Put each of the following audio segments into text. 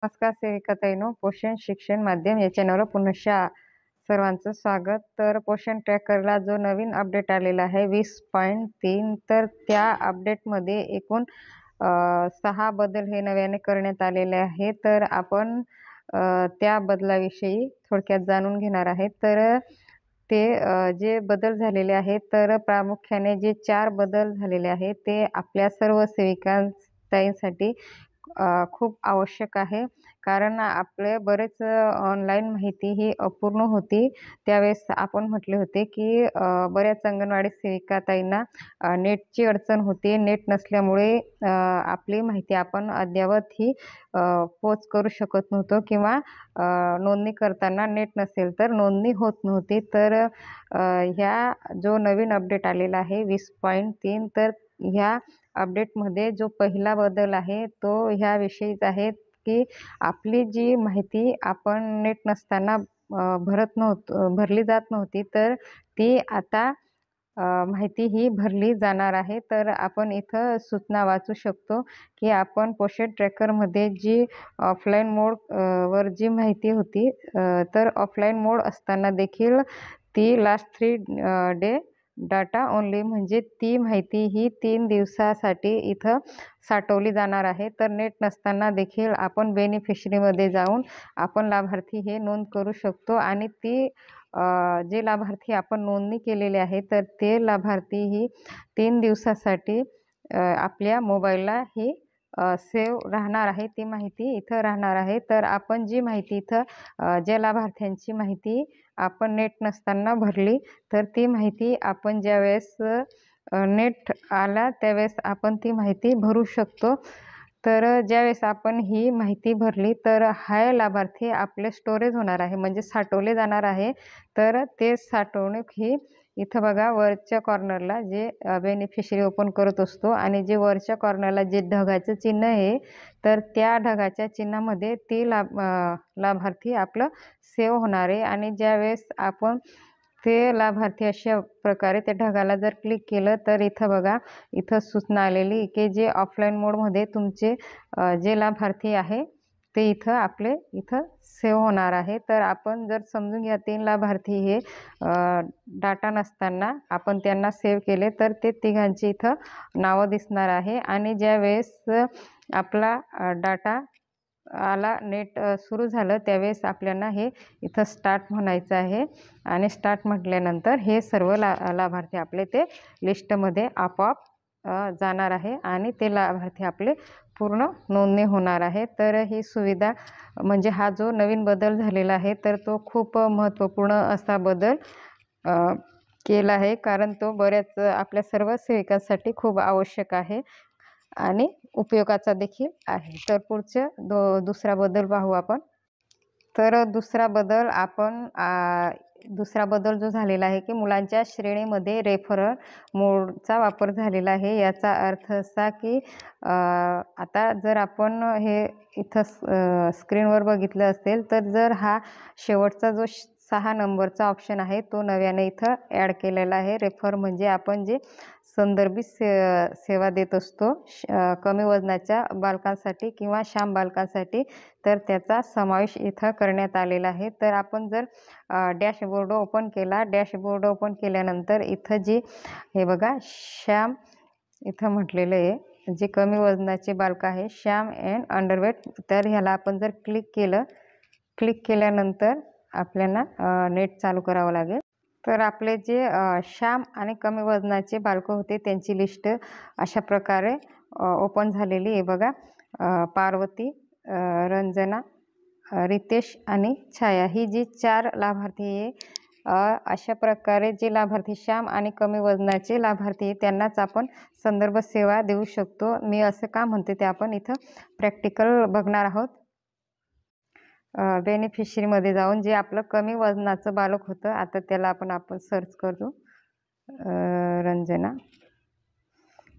नमस्कार सेविकाताईंनो, पोषण शिक्षण माध्यम या चॅनलवर पुनश्च सर्वांचं स्वागत. तर पोषण ट्रॅकरला जो नवीन अपडेट आलेला आहे 20.3, तर त्या अपडेटमध्ये एकूण 6 बदल हे नव्याने करण्यात आलेले आहे. तर आपण त्या बदलाविषयी थोडक्यात जाणून घेणार आहेत. तर ते जे बदल झालेले आहेत, तर प्रामुख्याने जे 4 बदल झालेले आहेत ते आपल्या सर्व सेविकाताईंसाठी खूप आवश्यक आहे. कारण आपले बरेच ऑनलाईन माहिती ही अपूर्ण होती. त्यावेळेस आपण म्हटले होते की बऱ्याच अंगणवाडी सेविकाताईंना नेटची अडचण होती. नेट नसल्यामुळे आपली माहिती आपण अद्ययावत ही पोच करू शकत नव्हतो किंवा नोंदणी करताना नेट नसेल तर नोंदणी होत नव्हती. तर ह्या जो नवीन अपडेट आलेला आहे 20.3, तर ह्या अपडेटमध्ये जो पहिला बदल आहे तो ह्याविषयीच आहे की आपली जी माहिती आपण नेट नसताना भरली जात नव्हती, तर ती आता माहिती ही भरली जाणार आहे. तर आपण इथं सूचना वाचू शकतो की आपण पोषण ट्रॅकरमध्ये जी ऑफलाईन मोड वर जी माहिती होती, तर ऑफलाईन मोड असताना देखील ती लास्ट 3 डे डाटा ओन्ली, म्हणजे ती माहिती ही 3 दिवसासाठी इथं साठवली जाणार आहे. तर नेट नसताना देखील आपण बेनिफिशरीमध्ये जाऊन आपण लाभार्थी हे नोंद करू शकतो आणि ती जे लाभार्थी आपण नोंदणी केलेले आहे, तर ते लाभार्थी ही 3 दिवसासाठी आपल्या मोबाईलला ही सेव्ह राहणार आहे. ती माहिती इथं राहणार आहे. तर आपण जी माहिती इथं ज्या लाभार्थ्यांची माहिती आपण नेट नसताना भरली, तर ती माहिती आपण ज्यावेळेस नेट आला त्यावेळेस आपण ती माहिती भरू शकतो. तर ज्यावेळेस आपण ही माहिती भरली, तर हा लाभार्थी आपले स्टोरेज होणार आहे, म्हणजे साठवले जाणार आहे. तर ते साठवणूक ही इथं बघा वरच्या कॉर्नरला जे बेनिफिशरी ओपन करत असतो आणि जे वरच्या कॉर्नरला जे ढगाचं चिन्ह आहे, तर त्या ढगाच्या चिन्हामध्ये ती लाभार्थी आपलं सेव्ह होणार आहे. आणि ज्यावेळेस आपण ते लाभार्थी अशा प्रकारे त्या ढगाला जर क्लिक केलं, तर इथं बघा इथं सूचना आलेली की जे ऑफलाईन मोडमध्ये तुमचे जे लाभार्थी आहे ते इथं आपले इथं सेव्ह होणार आहे. तर आपण जर समजून घ्या 3 लाभार्थी हे डाटा नसताना आपण त्यांना सेव्ह केले, तर ते तिघांची इथं नावं दिसणार आहे. आणि ज्यावेळेस आपला डाटा आला, नेट सुरू झालं, त्यावेळेस आपल्याला हे इथं स्टार्ट म्हणायचं आहे. आणि स्टार्ट म्हटल्यानंतर हे सर्व लाभार्थी आपले ते लिस्टमध्ये आपोआप जाणार आहे आणि ते लाभार्थी आपले पूर्ण नोंदणी होणार आहे. तर ही सुविधा म्हणजे हा जो नवीन बदल झालेला आहे, तर तो खूप महत्त्वपूर्ण असा बदल केला आहे, कारण तो बऱ्याच आपल्या सर्व सेविकांसाठी खूप आवश्यक आहे आणि उपयोगाचा देखील आहे. तर पुढचं दुसरा बदल पाहू आपण. तर दुसरा बदल जो झालेला आहे की मुलांच्या श्रेणीमध्ये रेफरल मोडचा वापर झालेला आहे. याचा अर्थ असा की आता जर आपण हे इथं स्क्रीनवर बघितलं असेल, तर जर हा शेवटचा जो 6 नंबरचा ऑप्शन आहे तो नव्याने इथं ॲड केलेला आहे. रेफर म्हणजे आपण जे संदर्भित सेवा देत असतो कमी वजनाच्या बालकांसाठी किंवा श्याम बालकांसाठी, तर त्याचा समावेश इथं करण्यात आलेला आहे. तर आपण जर डॅशबोर्ड ओपन केला, डॅशबोर्ड ओपन केल्यानंतर इथं जी हे बघा श्याम इथं म्हटलेलं आहे, जे कमी वजनाचे बालक आहे श्याम अँड अंडरवेट, तर ह्याला आपण जर क्लिक केल्यानंतर आपल्याला नेट चालू करावं लागेल. तर आपले जे श्याम आणि कमी वजनाचे बालकं होते त्यांची लिस्ट अशा प्रकारे ओपन झालेली आहे बघा. पार्वती, रंजना, रितेश आणि छाया ही जी 4 लाभार्थी आहे, अशा प्रकारे जे लाभार्थी श्याम आणि कमी वजनाचे लाभार्थी आहे त्यांनाच आपण संदर्भ सेवा देऊ शकतो. मी असं का म्हणते ते आपण इथं प्रॅक्टिकल बघणार आहोत. बेनिफिशरीमध्ये जाऊन जे आपलं कमी वजनाचं बालक होतं, आता त्याला आपण सर्च करू.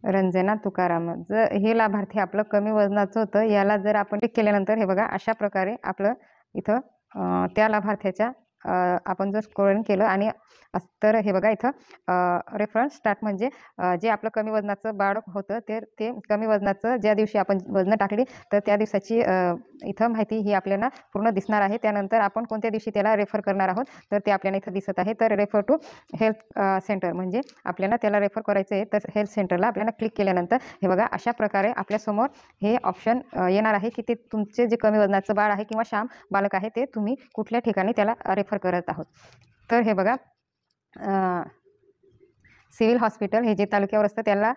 रंजना तुकाराम, जर हे लाभार्थी आपलं कमी वजनाचं होतं, याला जर आपण क्लिक केल्यानंतर हे बघा अशा प्रकारे आपलं इथं त्या लाभार्थ्याच्या आपण जर स्क्रोलिंग केलं आणि तर हे बघा इथं रेफरन्स स्टार्ट म्हणजे जे आपलं कमी वजनाचं बाळक होतं ते कमी वजनाचं ज्या दिवशी आपण वजनं टाकली तर त्या दिवसाची इथं माहिती ही आपल्याला पूर्ण दिसणार आहे. त्यानंतर आपण कोणत्या दिवशी त्याला रेफर करणार आहोत तर ते आपल्याला इथं दिसत आहे. तर रेफर टू हेल्थ सेंटर म्हणजे आपल्याला त्याला रेफर करायचं आहे. तर हेल्थ सेंटरला आपल्याला क्लिक केल्यानंतर हे बघा अशा प्रकारे आपल्यासमोर हे ऑप्शन येणार आहे की ते तुमचे जे कमी वजनाचं बाळ आहे किंवा श्याम बालक आहे ते तुम्ही कुठल्या ठिकाणी त्याला रेफर करत आहोत. तर हे बघा सिव्हिल हॉस्पिटल हे जे तालुक्यावर असतं त्याला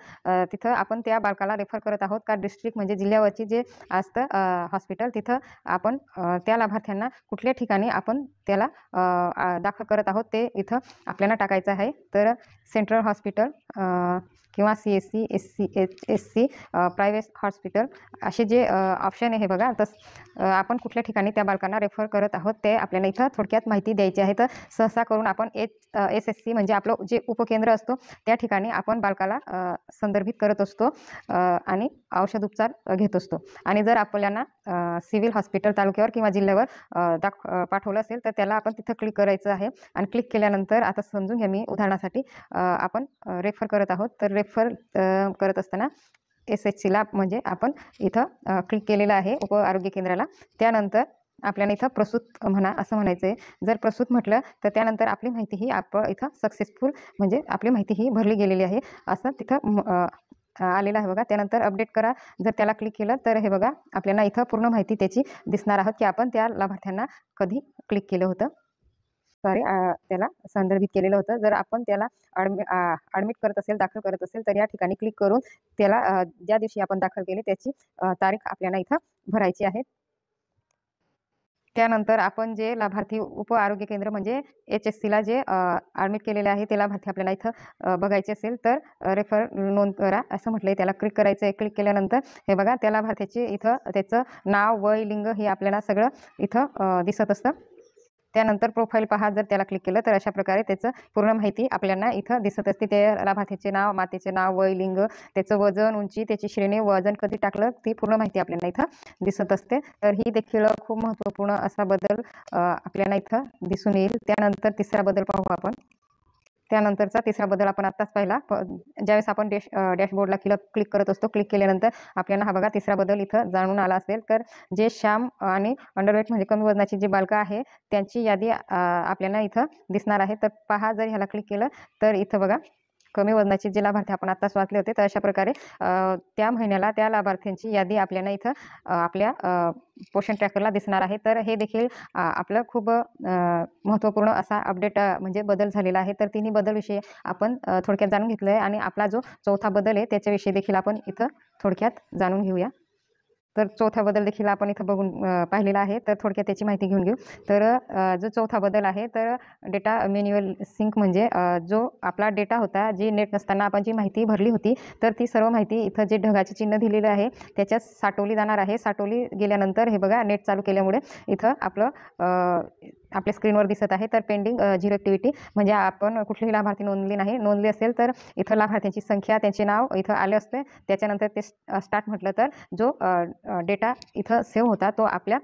तिथं आपण त्या बालकाला रेफर करत आहोत का डिस्ट्रिक्ट म्हणजे जिल्ह्यावरची जे असतं हॉस्पिटल तिथं आपण त्या लाभार्थ्यांना कुठल्या ठिकाणी आपण त्याला दाखल करत आहोत ते इथं आपल्याला टाकायचं आहे. तर सेंट्रल हॉस्पिटल किंवा CSC SC प्रायव्हेट हॉस्पिटल असे जे ऑप्शन आहे बघा. आपण कुठल्या ठिकाणी त्या बालकांना रेफर करत आहोत ते आपल्याला इथं थोडक्यात माहिती द्यायची आहे. तर सहसा करून आपण SSC म्हणजे आपलं जे उपकेंद्र असतो त्या ठिकाणी आपण बालकाला संदर्भित करत असतो आणि औषध उपचार घेत असतो. आणि जर आपल्याला सिव्हिल हॉस्पिटल तालुक्यावर किंवा जिल्ह्यावर पाठवलं असेल तर त्याला आपण तिथं क्लिक करायचं आहे. आणि क्लिक केल्यानंतर आता समजून घ्या, मी उदाहरणासाठी आपण रेफर करत आहोत. तर रेफर करत असताना SHCला म्हणजे आपण इथं क्लिक केलेलं आहे उप आरोग्य केंद्राला. त्यानंतर आपल्याला इथं प्रसूत म्हणा असं म्हणायचं आहे. जर प्रसूत म्हटलं तर त्यानंतर आपली माहिती ही इथं सक्सेसफुल म्हणजे आपली माहिती ही भरली गेलेली आहे असं तिथं आलेलं आहे बघा. त्यानंतर अपडेट करा जर त्याला क्लिक केलं तर हे बघा आपल्याला इथं पूर्ण माहिती त्याची दिसणार आहोत की आपण त्या लाभार्थ्यांना कधी क्लिक केलं होतं, सॉरी त्याला संदर्भित केलेलं होतं. जर आपण त्याला ॲडमिट करत असेल, दाखल करत असेल तर या ठिकाणी क्लिक करून त्याला ज्या दिवशी आपण दाखल केले त्याची तारीख आपल्याला इथं भरायची आहे. त्यानंतर आपण जे लाभार्थी उप आरोग्य केंद्र म्हणजे HSCला जे ॲडमिट केलेले आहे ते लाभार्थी आपल्याला इथं बघायचे असेल तर रेफर नोंद करा असं म्हटलंय. त्याला क्लिक करायचं आहे. क्लिक केल्यानंतर हे बघा त्या लाभार्थ्याचे इथं त्याचं नाव, वय, लिंग हे आपल्याला सगळं इथं दिसत असतं. त्यानंतर प्रोफाईल पहा जर त्याला क्लिक केलं तर अशा प्रकारे त्याचं पूर्ण माहिती आपल्याला इथं दिसत असते. ते लाभार्थीचे नाव, मातेचे नाव, वय, लिंग, त्याचं वजन, उंची, त्याची श्रेणी, वजन कधी टाकलं ती पूर्ण माहिती आपल्याला इथं दिसत असते. तर ही देखील खूप महत्त्वपूर्ण असा बदल आपल्याला इथं दिसून येईल. त्यानंतर तिसरा बदल पाहू आपण. त्यानंतरचा तिसरा बदल आपण आत्ताच पाहिला. ज्यावेळेस आपण डॅशबोर्डला क्लिक करत असतो, क्लिक केल्यानंतर आपल्याला हा बघा तिसरा बदल इथं जाणून आला असेल. तर जे श्याम आणि अंडरवेट म्हणजे कमी वजनाची जी बालकं आहे त्यांची यादी आपल्याला इथं दिसणार आहे. तर पहा जर ह्याला क्लिक केलं तर इथं बघा कमी वजनाचे जे लाभार्थी आपण आत्ताच वाचले होते तर अशा प्रकारे त्या महिन्याला त्या लाभार्थ्यांची यादी आपल्याला इथं आपल्या पोषण ट्रॅकरला दिसणार आहे. तर हे देखील आपलं खूप महत्त्वपूर्ण असा अपडेट म्हणजे बदल झालेला आहे. तर तिन्ही बदलविषयी आपण थोडक्यात जाणून घेतलं आहे आणि आपला जो चौथा बदल आहे त्याच्याविषयी देखील आपण इथं थोडक्यात जाणून घेऊया. तर चौथा बदल देखील आपण इथं बघून पाहिलेला आहे. तर थोडक्यात त्याची माहिती घेऊन घेऊ. तर जो चौथा बदल आहे तर डेटा मॅन्युअल सिंक म्हणजे जो आपला डेटा होता, जी नेट नसताना आपण जी माहिती भरली होती तर ती सर्व माहिती इथं जे ढगाचे चिन्ह दिलेलं आहे त्याच्यात साठवली जाणार आहे. साठवली गेल्यानंतर हे बघा नेट चालू केल्यामुळे इथं आपलं आपल्या स्क्रीनवर दिसत आहे. तर पेंडिंग झिरो ॲक्टिव्हिटी म्हणजे आपण कुठलीही लाभार्थी नोंदली नाही. नोंदली असेल तर इथं लाभार्थ्यांची संख्या, त्यांचे नाव इथं आले असते. त्याच्यानंतर ते स्टार्ट म्हटलं तर जो डेटा इथं सेव्ह होता तो आपल्या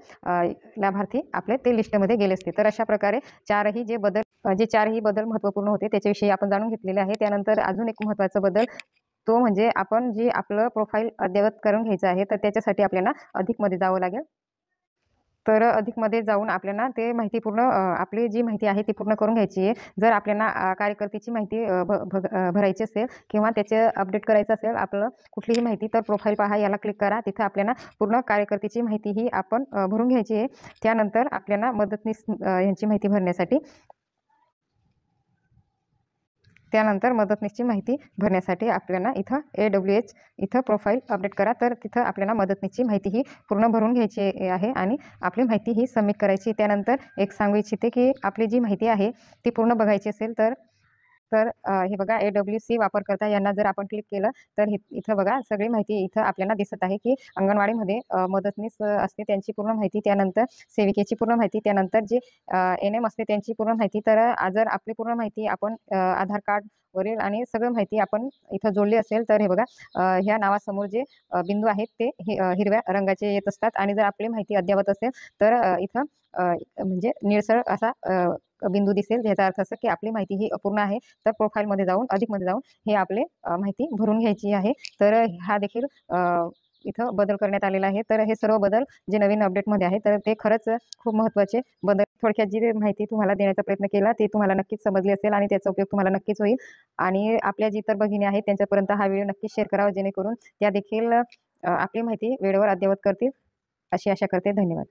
लाभार्थी आपले ते लिस्टमध्ये गेले असते. तर अशा प्रकारे जे चारही बदल महत्त्वपूर्ण होते त्याच्याविषयी आपण जाणून घेतलेले आहे. त्यानंतर अजून एक महत्त्वाचा बदल तो म्हणजे आपण जे आपलं प्रोफाईल अद्ययावत करून घ्यायचं आहे तर त्याच्यासाठी आपल्याला अधिकमध्ये जावं लागेल. तर अधिकमध्ये जाऊन आपल्याला ते माहिती पूर्ण आपली जी माहिती आहे ती पूर्ण करून घ्यायची आहे. जर आपल्याला कार्यकर्त्याची माहिती भरायची असेल किंवा त्याचे अपडेट करायचं असेल आपलं कुठलीही माहिती तर प्रोफाईल पहा याला क्लिक करा. तिथं आपल्याला पूर्ण कार्यकर्त्याची माहिती ही आपण भरून घ्यायची आहे. त्यानंतर आपल्याला मदतनीस यांची माहिती भरण्यासाठी मदतनीसची माहिती भरण्यासाठी आपल्याला इथं AWH इथं प्रोफाईल अपडेट करा. तर तिथं आपल्याला मदतनीसची माहिती ही पूर्ण भरून घ्यायची आहे आणि आपली माहिती ही सबमिट करायची. त्यानंतर एक सांगू इच्छिते की आपली जी माहिती आहे ती पूर्ण बघायची असेल तर हे बघा AWC वापरकर्ता यांना जर आपण क्लिक केलं तर इथं बघा सगळी माहिती इथं आपल्याला दिसत आहे की अंगणवाडीमध्ये मदतनीस असते त्यांची पूर्ण माहिती, त्यानंतर सेविकेची पूर्ण माहिती, त्यानंतर जे NM असते त्यांची पूर्ण माहिती. तर जर आपली पूर्ण माहिती आपण आधार कार्ड वरील आणि सगळं माहिती आपण इथं जोडली असेल तर हे बघा ह्या नावासमोर जे बिंदू आहेत ते हिरव्या रंगाचे येत असतात आणि जर आपली माहिती अद्ययावत असेल तर इथं म्हणजे निळसर असा बिंदू दिसेल, ज्याचा अर्थ असं की आपली माहिती ही अपूर्ण आहे. तर प्रोफाईलमध्ये जाऊन अधिकमध्ये जाऊन हे आपले माहिती भरून घ्यायची आहे. तर हा देखील इथं बदल करण्यात आलेला आहे. तर हे सर्व बदल जे नवीन अपडेटमध्ये आहे तर ते खरंच खूप महत्त्वाचे बदल. थोडक्यात जी माहिती तुम्हाला देण्याचा प्रयत्न केला ती तुम्हाला नक्कीच समजली असेल आणि त्याचा उपयोग तुम्हाला नक्कीच होईल. आणि आपल्या जी इतर भगिनी आहेत त्यांच्यापर्यंत हा व्हिडिओ नक्कीच शेअर करावा, जेणेकरून त्या देखील आपली माहिती वेळेवर अद्ययावत करतील, अशी आशा करते. धन्यवाद.